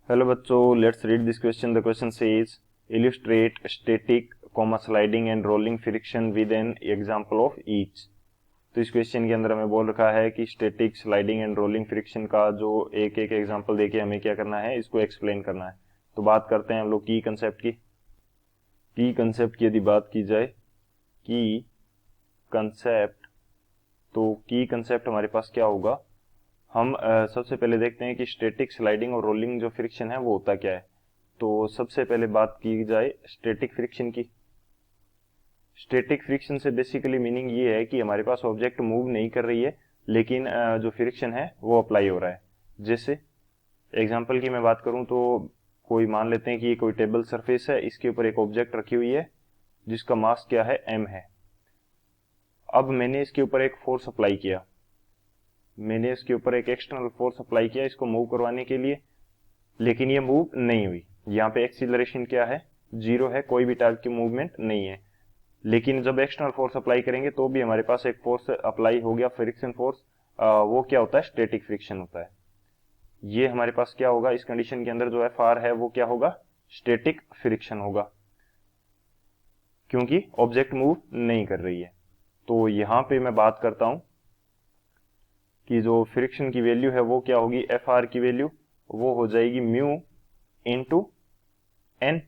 Hello बच्चों, let's read this question. The question says illustrate static sliding and rolling friction with an example of each. तो इस question के अंदर हमें बोल रखा है कि static sliding and rolling friction का जो एक एक एग्जांपल देके हमें क्या करना है, इसको एक्सप्लेन करना है। तो बात करते हैं हम लोग की कंसेप्ट की। यदि बात की जाए की कंसेप्ट, तो की कंसेप्ट हमारे पास क्या होगा। हम सबसे पहले देखते हैं कि स्टैटिक स्लाइडिंग और रोलिंग जो फ्रिक्शन है वो होता क्या है। तो सबसे पहले बात की जाए स्टैटिक फ्रिक्शन की। स्टैटिक फ्रिक्शन से बेसिकली मीनिंग ये है कि हमारे पास ऑब्जेक्ट मूव नहीं कर रही है, लेकिन जो फ्रिक्शन है वो अप्लाई हो रहा है। जैसे एग्जांपल की मैं बात करूं तो कोई मान लेते हैं कि ये कोई टेबल सरफेस है, इसके ऊपर एक ऑब्जेक्ट रखी हुई है जिसका मास क्या है, m है। अब मैंने इसके ऊपर एक फोर्स अप्लाई किया, मैंने इसके ऊपर एक एक्सटर्नल फोर्स अप्लाई किया इसको मूव करवाने के लिए, लेकिन ये मूव नहीं हुई। यहाँ पे एक्सीलरेशन क्या है, जीरो है, कोई भी टाइप की मूवमेंट नहीं है। लेकिन जब एक्सटर्नल फोर्स अप्लाई करेंगे तो भी हमारे पास एक फोर्स अप्लाई हो गया, फ्रिक्शन फोर्स। वो क्या होता है, स्टैटिक फ्रिक्शन होता है। ये हमारे पास क्या होगा, इस कंडीशन के अंदर जो एफ आर है वो क्या होगा, स्टैटिक फ्रिक्शन होगा, क्योंकि ऑब्जेक्ट मूव नहीं कर रही है। तो यहां पे मैं बात करता हूं कि जो फ्रिक्शन की वैल्यू है वो क्या होगी, एफ आर की वैल्यू वो हो जाएगी mu into n.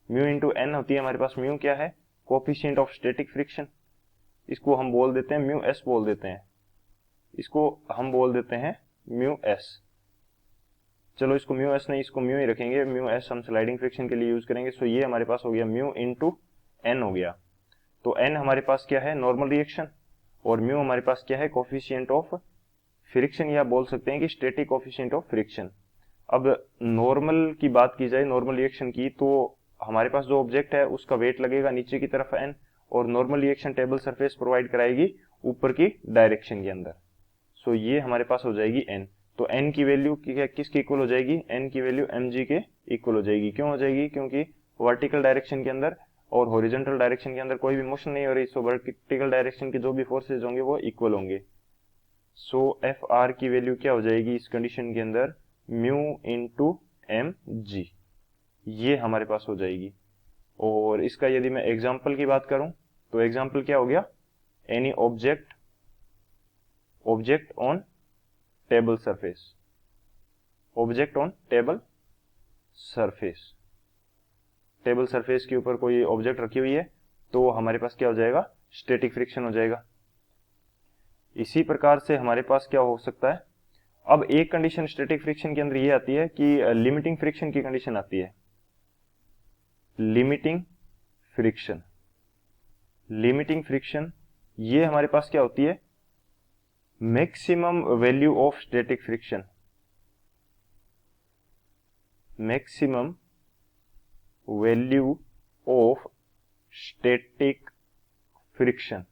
Mu into n होती है हमारे पास, म्यू क्या है, कोफिशिएंट ऑफ स्टैटिक फ्रिक्शन। इसको हम बोल देते हैं म्यू एस बोल देते हैं, इसको हम बोल देते हैं म्यू एस। चलो इसको म्यू एस नहीं, इसको म्यू ही रखेंगे, म्यू एस हम स्लाइडिंग फ्रिक्शन के लिए यूज करेंगे। सो ये हमारे पास हो गया म्यू इंटू एन हो गया। तो एन हमारे पास क्या है, नॉर्मल रिएक्शन, और म्यू हमारे पास क्या है, कोफिशिएंट ऑफ फ्रिक्शन, या बोल सकते हैं कि स्टैटिक कोफिशिएंट ऑफ फ्रिक्शन। अब नॉर्मल की बात की जाए, नॉर्मल रिएक्शन की, तो हमारे पास जो ऑब्जेक्ट है उसका वेट लगेगा नीचे की तरफ एन, और normal reaction table surface provide कराएगी ऊपर की डायरेक्शन के अंदर। सो ये हमारे पास हो जाएगी एन। तो एन की वैल्यू किसके इक्वल हो जाएगी, एन की वैल्यू एम जी के इक्वल हो जाएगी। क्यों हो जाएगी, क्योंकि वर्टिकल डायरेक्शन के अंदर और हॉरिजॉन्टल डायरेक्शन के अंदर कोई भी मोशन नहीं हो रही। सो वर्टिकल डायरेक्शन के जो भी फोर्सेज होंगे वो इक्वल होंगे। सो एफ आर की वैल्यू क्या हो जाएगी इस कंडीशन के अंदर, म्यू इंटू एम जी, ये हमारे पास हो जाएगी। और इसका यदि मैं एग्जाम्पल की बात करूं तो एग्जाम्पल क्या हो गया, any object on table surface, object on table surface, table surface के ऊपर कोई ऑब्जेक्ट रखी हुई है तो हमारे पास क्या हो जाएगा, स्टैटिक फ्रिक्शन हो जाएगा। इसी प्रकार से हमारे पास क्या हो सकता है, अब एक कंडीशन स्टैटिक फ्रिक्शन के अंदर ये आती है कि लिमिटिंग फ्रिक्शन की कंडीशन आती है। लिमिटिंग फ्रिक्शन, लिमिटिंग फ्रिक्शन ये हमारे पास क्या होती है, maximum value of static friction, maximum value of static friction,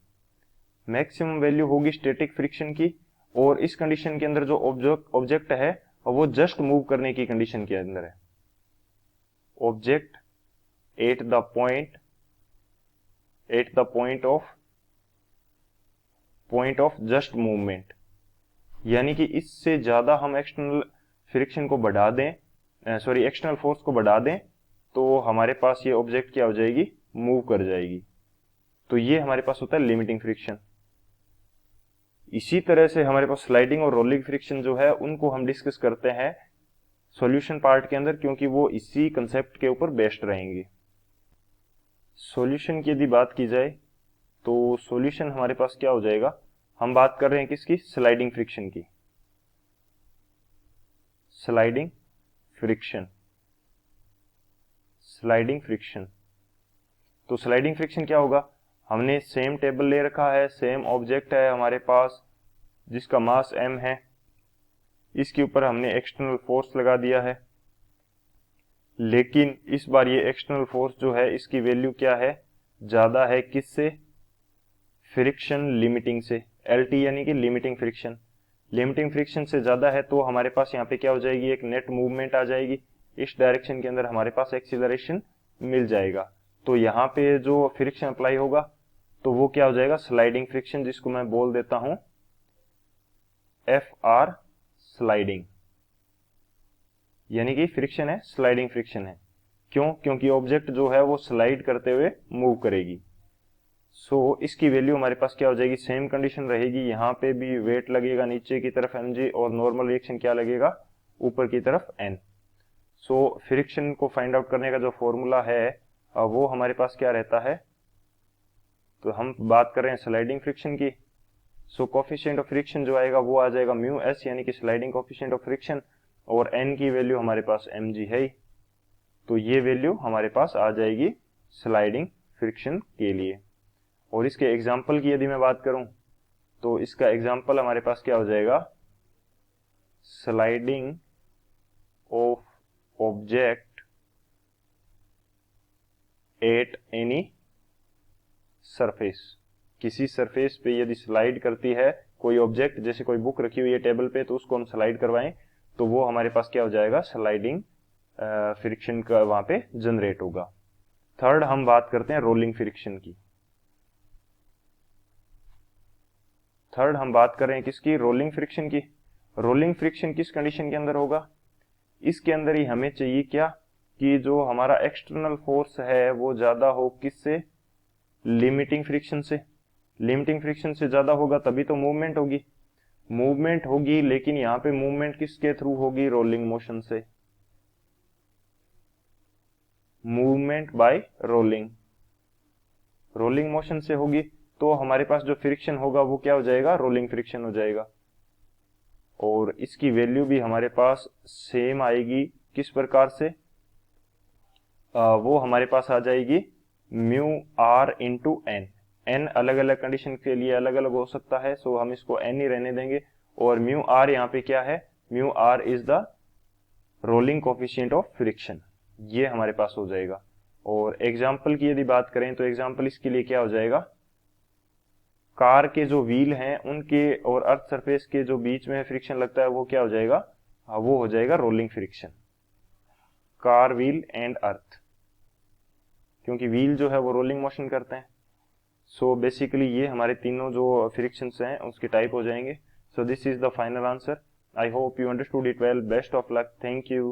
maximum value होगी स्टैटिक फ्रिक्शन की। और इस कंडीशन के अंदर जो ऑब्जेक्ट है वो जस्ट मूव करने की कंडीशन के अंदर है। Object at the point of just movement, यानी कि इससे ज्यादा हम एक्सटर्नल फ्रिक्शन को बढ़ा दें, सॉरी एक्सटर्नल फोर्स को बढ़ा दें, तो हमारे पास ये ऑब्जेक्ट क्या हो जाएगी, मूव कर जाएगी। तो ये हमारे पास होता है लिमिटिंग फ्रिक्शन। इसी तरह से हमारे पास स्लाइडिंग और रोलिंग फ्रिक्शन जो है उनको हम डिस्कस करते हैं सॉल्यूशन पार्ट के अंदर, क्योंकि वो इसी कंसेप्ट के ऊपर बेस्ड रहेंगे। सॉल्यूशन की यदि बात की जाए तो सॉल्यूशन हमारे पास क्या हो जाएगा, हम बात कर रहे हैं किसकी, स्लाइडिंग फ्रिक्शन की। स्लाइडिंग फ्रिक्शन, स्लाइडिंग फ्रिक्शन, तो स्लाइडिंग फ्रिक्शन क्या होगा, हमने सेम टेबल ले रखा है, सेम ऑब्जेक्ट है हमारे पास जिसका मास m है, इसके ऊपर हमने एक्सटर्नल फोर्स लगा दिया है, लेकिन इस बार ये एक्सटर्नल फोर्स जो है इसकी वैल्यू क्या है, ज्यादा है किससे, फ्रिक्शन लिमिटिंग से, LT यानी कि लिमिटिंग फ्रिक्शन। लिमिटिंग फ्रिक्शन से ज्यादा है तो हमारे पास यहाँ पे क्या हो जाएगी, एक नेट मूवमेंट आ जाएगी, इस डायरेक्शन के अंदर हमारे पास एक्सीलरेशन मिल जाएगा। तो यहाँ पे जो फ्रिक्शन अप्लाई होगा तो वो क्या हो जाएगा, स्लाइडिंग फ्रिक्शन, जिसको मैं बोल देता हूं एफ आर स्लाइडिंग। यानी कि फ्रिक्शन है, स्लाइडिंग फ्रिक्शन है। क्यों? क्योंकि ऑब्जेक्ट जो है वो स्लाइड करते हुए मूव करेगी। सो इसकी वैल्यू हमारे पास क्या हो जाएगी, सेम कंडीशन रहेगी, यहाँ पे भी वेट लगेगा नीचे की तरफ mg और नॉर्मल रिएक्शन क्या लगेगा, ऊपर की तरफ n। सो फ्रिक्शन को फाइंड आउट करने का जो फॉर्मूला है वो हमारे पास क्या रहता है, तो हम बात कर रहे हैं स्लाइडिंग फ्रिक्शन की। सो कोफिशिएंट ऑफ फ्रिक्शन जो आएगा वो आ जाएगा म्यू एस, यानी कि स्लाइडिंग कोफिशिएंट ऑफ फ्रिक्शन, और n की वैल्यू हमारे पास mg है ही, तो ये वैल्यू हमारे पास आ जाएगी स्लाइडिंग फ्रिक्शन के लिए। और इसके एग्जाम्पल की यदि मैं बात करूं तो इसका एग्जाम्पल हमारे पास क्या हो जाएगा, sliding of object at any surface. किसी सरफेस पे यदि स्लाइड करती है कोई ऑब्जेक्ट, जैसे कोई बुक रखी हुई है टेबल पे, तो उसको हम स्लाइड करवाएं तो वो हमारे पास क्या हो जाएगा, स्लाइडिंग फ्रिक्शन का वहां पे जनरेट होगा। थर्ड हम बात करते हैं रोलिंग फ्रिक्शन की। थर्ड हम बात कर रहे हैं किसकी, रोलिंग फ्रिक्शन की। रोलिंग फ्रिक्शन किस कंडीशन के अंदर होगा, इसके अंदर ही हमें चाहिए क्या, कि जो हमारा एक्सटर्नल फोर्स है वो ज्यादा हो किससे, लिमिटिंग फ्रिक्शन से। लिमिटिंग फ्रिक्शन से ज्यादा होगा तभी तो मूवमेंट होगी। मूवमेंट होगी, लेकिन यहाँ पे मूवमेंट किसके थ्रू होगी, रोलिंग मोशन से। Movement by rolling, rolling motion से होगी, तो हमारे पास जो फ्रिक्शन होगा वो क्या हो जाएगा, रोलिंग फ्रिक्शन हो जाएगा। और इसकी वैल्यू भी हमारे पास सेम आएगी, किस प्रकार से, वो हमारे पास आ जाएगी mu r into n. N अलग अलग कंडीशन के लिए अलग अलग हो सकता है, सो हम इसको एन ही रहने देंगे। और म्यू आर यहाँ पे क्या है, mu r is the rolling coefficient of friction, ये हमारे पास हो जाएगा। और एग्जाम्पल की यदि बात करें तो एग्जाम्पल इसके लिए क्या हो जाएगा, कार के जो व्हील हैं उनके और अर्थ सरफेस के जो बीच में फ्रिक्शन लगता है वो क्या हो जाएगा, वो हो जाएगा rolling friction. Car wheel and earth, क्योंकि व्हील जो है वो रोलिंग मोशन करते हैं। सो बेसिकली ये हमारे तीनों जो फ्रिक्शंस हैं उसके टाइप हो जाएंगे। So this is the final answer. I hope you understood it well. Best of luck. Thank you.